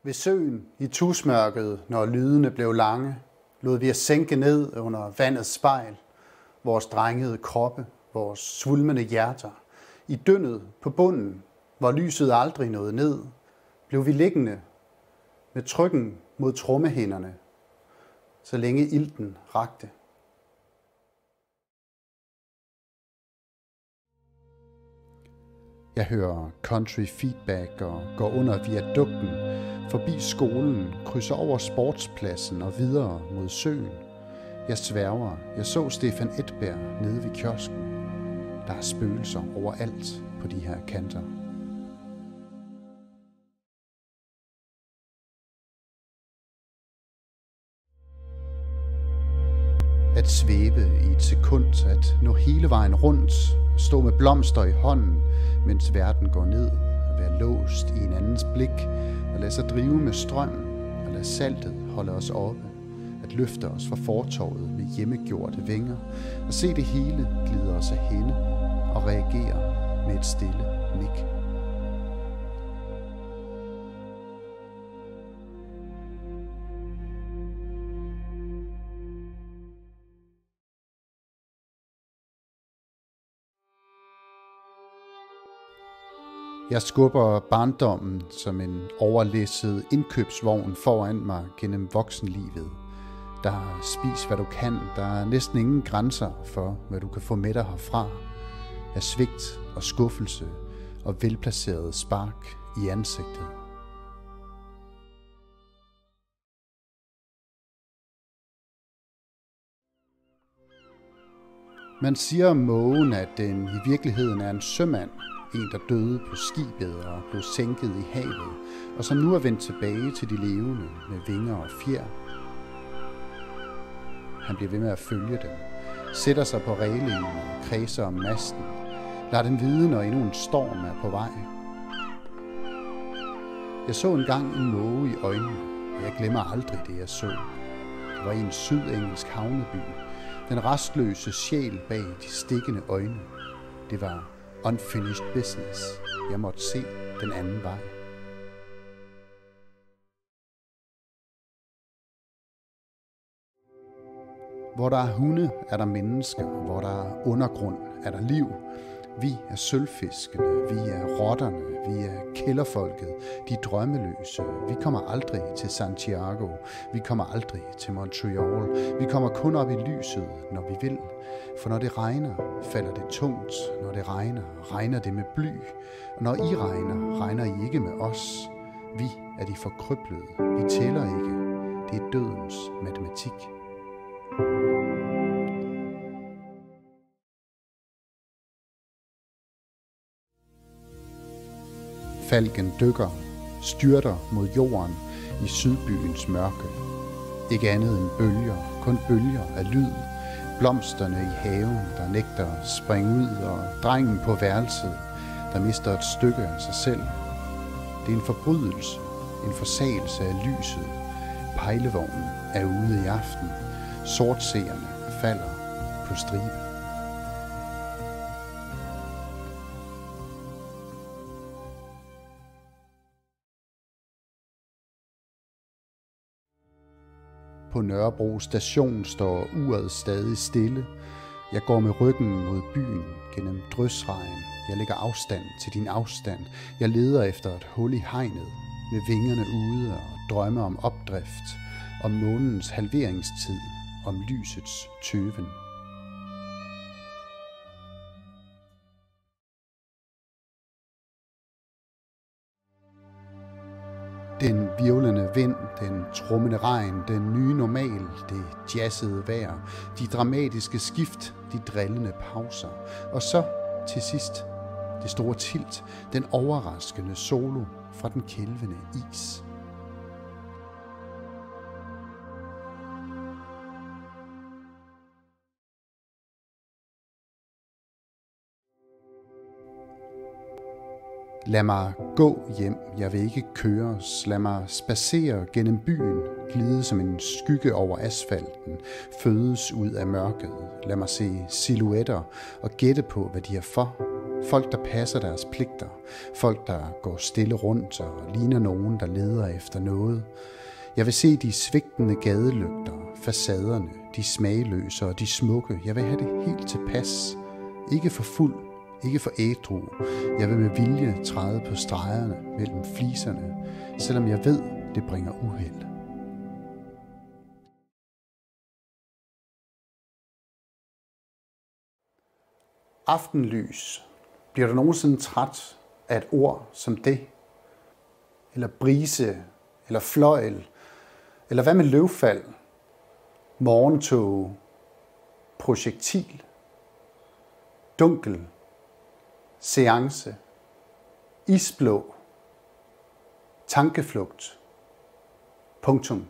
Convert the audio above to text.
Ved søen i tusmørket, når lydene blev lange, lod vi os sænke ned under vandets spejl, vores drengede kroppe, vores svulmende hjerter. I dyndet på bunden, hvor lyset aldrig nåede ned, blev vi liggende med trykken mod trommehænderne, så længe ilten rakte. Jeg hører country feedback og går under viadukten, forbi skolen, krydser over sportspladsen og videre mod søen. Jeg sværger, jeg så Stefan Edberg nede ved kiosken. Der er spøgelser overalt på de her kanter. At svæve i et sekund, at nå hele vejen rundt, stå med blomster i hånden, mens verden går ned, at være låst i en andens blik, og lade sig drive med strømmen, og lade saltet holde os oppe, at løfte os fra fortovet med hjemmegjorte vinger, og se det hele glide os af hende, og reagere med et stille nik. Jeg skubber barndommen som en overlæsset indkøbsvogn foran mig gennem voksenlivet. Der er spis hvad du kan, der er næsten ingen grænser for, hvad du kan få med dig herfra. Af svigt og skuffelse og velplaceret spark i ansigtet. Man siger om mågen, at den i virkeligheden er en sømand. En, der døde på skibet og blev sænket i havet, og som nu er vendt tilbage til de levende med vinger og fjer. Han bliver ved med at følge dem, sætter sig på reglingen og kredser om masten, lader dem vide, når endnu en storm er på vej. Jeg så engang en måge i øjnene, og jeg glemmer aldrig det, jeg så. Det var i en sydengelsk havneby, den rastløse sjæl bag de stikkende øjne. Det var unfinished business. Jeg måtte se den anden vej. Hvor der er hunde, er der mennesker. Hvor der er undergrund, er der liv. Vi er sølvfiskene, vi er rotterne, vi er kælderfolket, de drømmeløse. Vi kommer aldrig til Santiago, vi kommer aldrig til Montreal. Vi kommer kun op i lyset, når vi vil. For når det regner, falder det tungt. Når det regner, regner det med bly. Og når I regner, regner I ikke med os. Vi er de forkrøblede. Vi tæller ikke. Det er dødens matematik. Falken dykker, styrter mod jorden i sydbyens mørke. Ikke andet end bølger, kun bølger af lyd. Blomsterne i haven, der nægter at springe ud, og drengen på værelset, der mister et stykke af sig selv. Det er en forbrydelse, en forsagelse af lyset. Pejlevognen er ude i aften. Sortseerne falder på stribe. På Nørrebro station står uret stadig stille. Jeg går med ryggen mod byen gennem drysregn. Jeg lægger afstand til din afstand. Jeg leder efter et hul i hegnet med vingerne ude og drømmer om opdrift, om månens halveringstid, om lysets tøven. Den virvlende vind, den trummende regn, den nye normal, det jazzede vejr, de dramatiske skift, de drillende pauser. Og så til sidst det store tilt, den overraskende solo fra den kælvende is. Lad mig gå hjem, jeg vil ikke køres. Lad mig spacere gennem byen, glide som en skygge over asfalten, fødes ud af mørket. Lad mig se silhuetter og gætte på, hvad de er for. Folk, der passer deres pligter. Folk, der går stille rundt og ligner nogen, der leder efter noget. Jeg vil se de svigtende gadelygter, facaderne, de smagløse og de smukke. Jeg vil have det helt tilpas. Ikke for fuld, ikke for ædru. Jeg vil med vilje træde på stregerne mellem fliserne, selvom jeg ved, det bringer uheld. Aftenlys. Bliver du nogensinde træt af et ord som det? Eller brise? Eller fløjl? Eller hvad med løvfald? Morgentog? Projektil? Dunkel? Seance? Isblå? Tankeflugt? Punktum.